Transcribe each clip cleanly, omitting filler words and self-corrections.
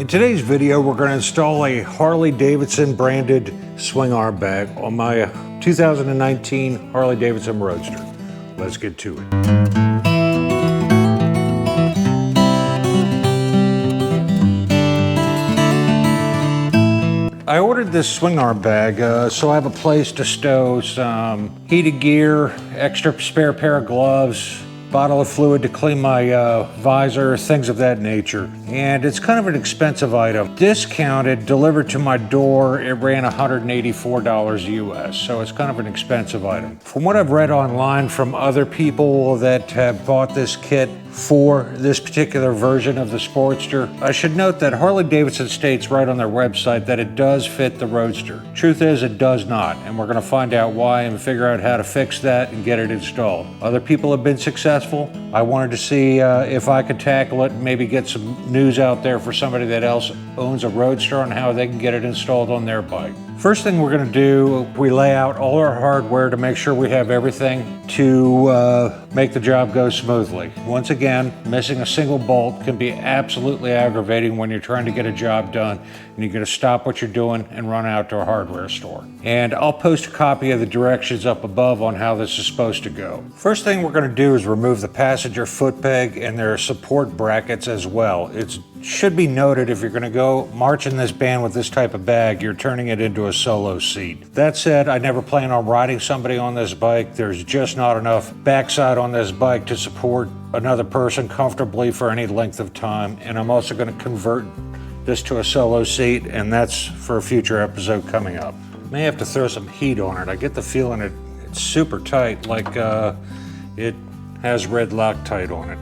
In today's video, we're going to install a Harley Davidson branded swing arm bag on my 2019 Harley Davidson Roadster. Let's get to it. I ordered this swing arm bag so I have a place to stow some heated gear, extra spare pair of gloves, bottle of fluid to clean my visor, things of that nature. And it's kind of an expensive item. Discounted, delivered to my door, it ran $184 US, so it's kind of an expensive item. From what I've read online from other people that have bought this kit for this particular version of the Sportster, I should note that Harley Davidson states right on their website that it does fit the Roadster. Truth is, it does not, and we're gonna find out why and figure out how to fix that and get it installed. Other people have been successful. I wanted to see if I could tackle it and maybe get some news out there for somebody that else owns a Roadster on how they can get it installed on their bike. First thing we're gonna do, we lay out all our hardware to make sure we have everything to make the job go smoothly. Once again, missing a single bolt can be absolutely aggravating when you're trying to get a job done and you're gonna stop what you're doing and run out to a hardware store. And I'll post a copy of the directions up above on how this is supposed to go. First thing we're gonna do is remove the passenger foot peg and their support brackets as well. It should be noted, if you're gonna go marching this band with this type of bag, you're turning it into a solo seat. That said, I never plan on riding somebody on this bike. There's just not enough backside on this bike to support another person comfortably for any length of time. And I'm also gonna convert this to a solo seat, and that's for a future episode coming up. May have to throw some heat on it. I get the feeling it's super tight, like it has red Loctite on it.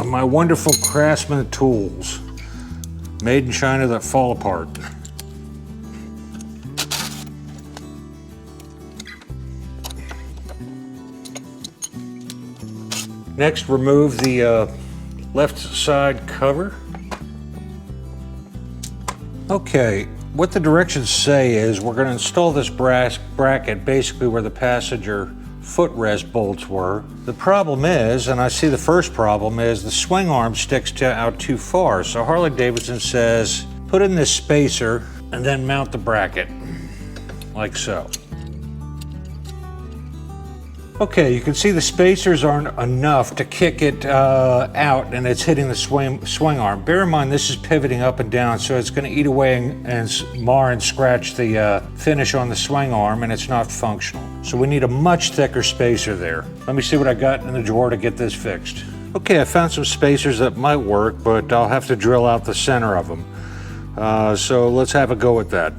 My wonderful Craftsman tools, made in China that fall apart. Next, remove the left side cover. Okay, what the directions say is we're going to install this brass bracket basically where the passenger footrest bolts were. The problem is, and I see the first problem is, the swing arm sticks out too far. So Harley Davidson says, put in this spacer and then mount the bracket, like so. Okay, you can see the spacers aren't enough to kick it out and it's hitting the swing arm. Bear in mind, this is pivoting up and down, so it's gonna eat away and mar and scratch the finish on the swing arm, and it's not functional. So we need a much thicker spacer there. Let me see what I got in the drawer to get this fixed. Okay, I found some spacers that might work, but I'll have to drill out the center of them. So let's have a go with that.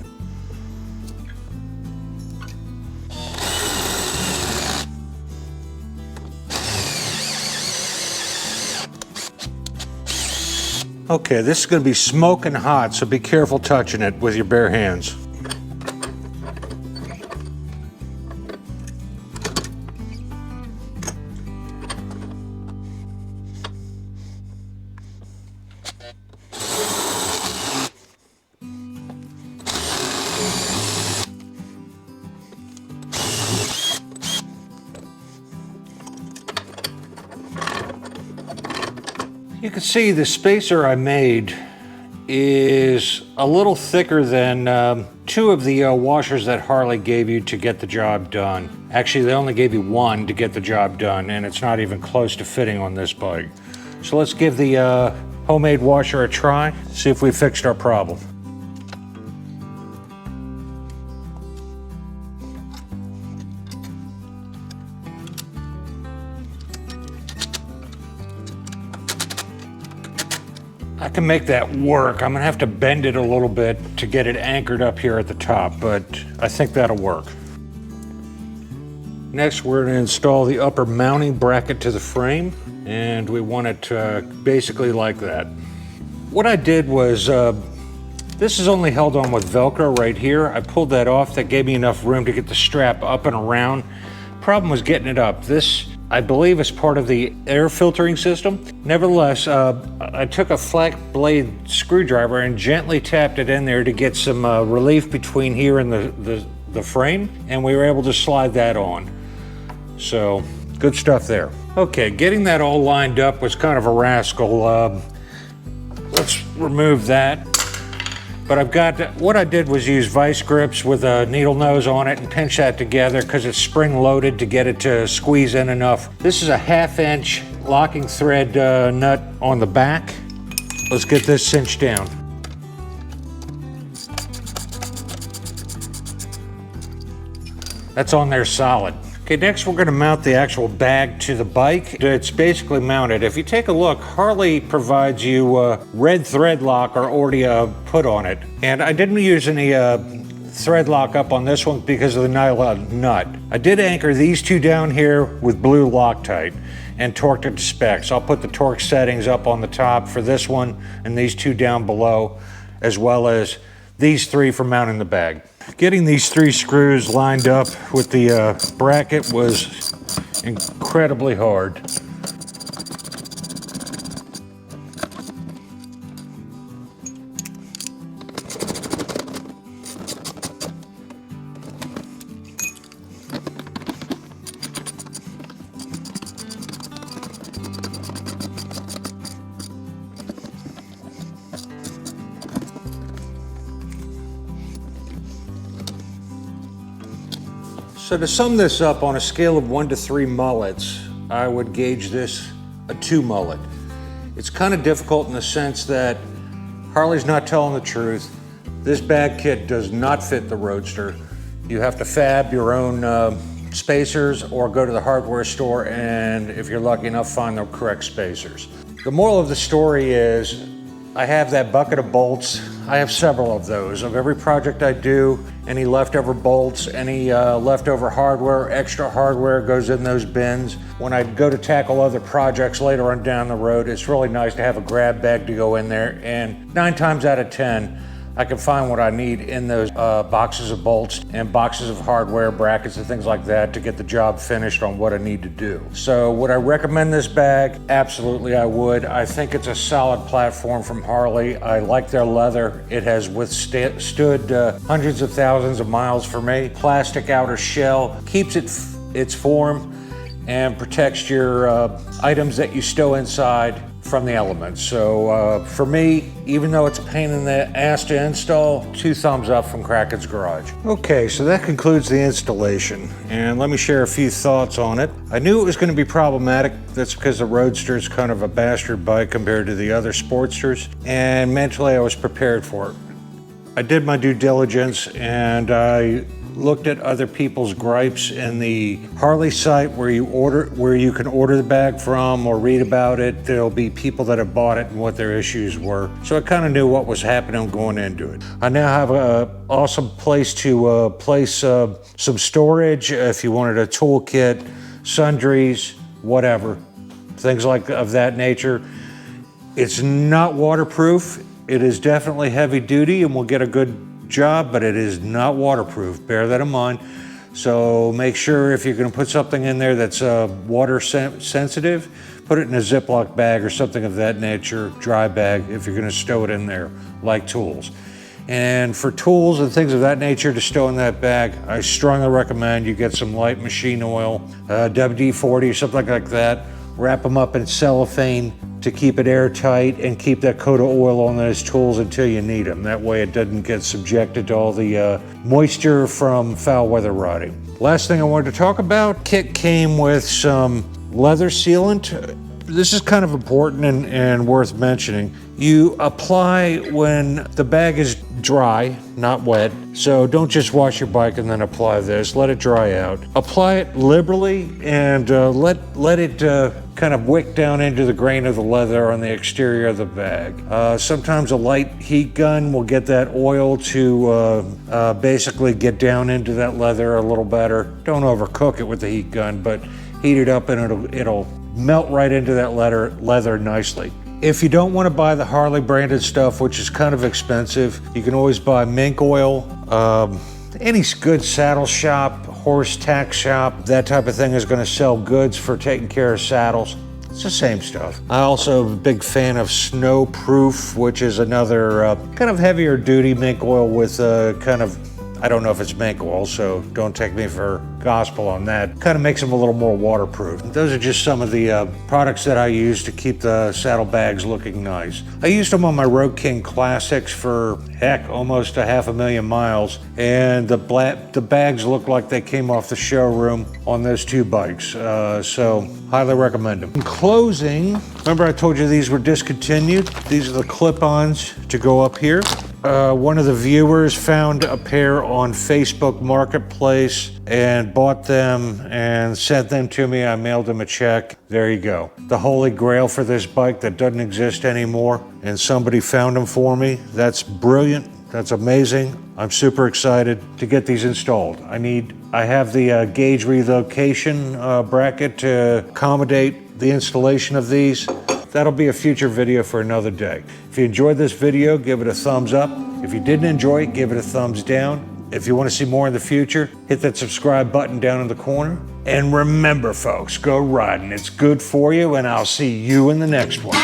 Okay, this is going to be smoking hot, so be careful touching it with your bare hands. You can see the spacer I made is a little thicker than two of the washers that Harley gave you to get the job done. Actually, they only gave you one to get the job done, and it's not even close to fitting on this bike. So let's give the homemade washer a try, see if we fixed our problem. I can make that work. I'm gonna have to bend it a little bit to get it anchored up here at the top, but I think that'll work. Next, we're gonna install the upper mounting bracket to the frame, and we want it basically like that. What I did was, this is only held on with Velcro right here. I pulled that off. That gave me enough room to get the strap up and around. Problem was getting it up. This, I believe, is part of the air filtering system. Nevertheless, I took a flat blade screwdriver and gently tapped it in there to get some relief between here and the frame, and we were able to slide that on. So Good stuff there. Okay, getting that all lined up was kind of a rascal. Let's remove that. But I've got, what I did was use vice grips with a needle nose on it and pinch that together because it's spring loaded to get it to squeeze in enough. This is a 1/2 inch locking thread nut on the back. Let's get this cinched down. That's on there solid. Okay, next we're gonna mount the actual bag to the bike. It's basically mounted. If you take a look, Harley provides you a red thread locker already put on it. And I didn't use any thread lock up on this one because of the nylon nut. I did anchor these two down here with blue Loctite and torqued it to specs. I'll put the torque settings up on the top for this one and these two down below, as well as these three for mounting the bag. Getting these 3 screws lined up with the bracket was incredibly hard. So to sum this up, on a scale of 1 to 3 mullets, I would gauge this a 2 mullet. It's kind of difficult in the sense that Harley's not telling the truth. This bag kit does not fit the Roadster. You have to fab your own spacers or go to the hardware store and, if you're lucky enough, find the correct spacers. The moral of the story is I have that bucket of bolts. I have several of those. Of every project I do, any leftover bolts, any leftover hardware, extra hardware goes in those bins. When I go to tackle other projects later on down the road, it's really nice to have a grab bag to go in there, and 9 times out of 10, I can find what I need in those boxes of bolts and boxes of hardware, brackets and things like that to get the job finished on what I need to do. So would I recommend this bag? Absolutely I would. I think it's a solid platform from Harley. I like their leather. It has withstood hundreds of thousands of miles for me. Plastic outer shell keeps its form and protects your items that you stow inside from the elements. So for me, even though it's a pain in the ass to install, 2 thumbs up from Kraken's Garage. Okay, so that concludes the installation, and let me share a few thoughts on it. I knew it was going to be problematic. That's because the Roadster is kind of a bastard bike compared to the other Sportsters, and mentally I was prepared for it. I did my due diligence and I looked at other people's gripes in the Harley site where you can order the bag from or read about it. There'll be people that have bought it and what their issues were. So I kind of knew what was happening going into it. I now have an awesome place to place some storage if you wanted a toolkit, sundries, whatever, things like of that nature. It's not waterproof. It is definitely heavy duty and will get a good job, but it is not waterproof. Bear that in mind. So make sure if you're going to put something in there that's water sensitive, put it in a Ziploc bag or something of that nature, dry bag, if you're going to stow it in there, like tools. And for tools and things of that nature to stow in that bag, I strongly recommend you get some light machine oil, WD-40 or something like that. Wrap them up in cellophane to keep it airtight and keep that coat of oil on those tools until you need them. That way it doesn't get subjected to all the moisture from foul weather rotting. Last thing I wanted to talk about, kit came with some leather sealant. This is kind of important and worth mentioning. You apply when the bag is dry, not wet. So don't just wash your bike and then apply this. Let it dry out. Apply it liberally and let it kind of wick down into the grain of the leather on the exterior of the bag. Sometimes a light heat gun will get that oil to basically get down into that leather a little better. Don't overcook it with the heat gun, but heat it up and it'll melt right into that leather nicely. If you don't want to buy the Harley branded stuff, which is kind of expensive, you can always buy mink oil. Any good saddle shop, horse tack shop, that type of thing is going to sell goods for taking care of saddles. It's the same stuff. I also am a big fan of Snowproof, which is another kind of heavier duty mink oil with kind of I don't know if it's mink wool, so don't take me for gospel on that. Kind of makes them a little more waterproof. Those are just some of the products that I use to keep the saddlebags looking nice. I used them on my Road King Classics for, heck, almost 500,000 miles, and the bags look like they came off the showroom on those two bikes, so highly recommend them. In closing, remember I told you these were discontinued? These are the clip-ons to go up here. One of the viewers found a pair on Facebook Marketplace and bought them and sent them to me. I mailed him a check. There you go. The holy grail for this bike that doesn't exist anymore, and somebody found them for me. That's brilliant. That's amazing. I'm super excited to get these installed. I have the gauge relocation bracket to accommodate the installation of these. That'll be a future video for another day. If you enjoyed this video, give it a thumbs up. If you didn't enjoy it, give it a thumbs down. If you want to see more in the future, hit that subscribe button down in the corner. And remember, folks, go riding. It's good for you, and I'll see you in the next one.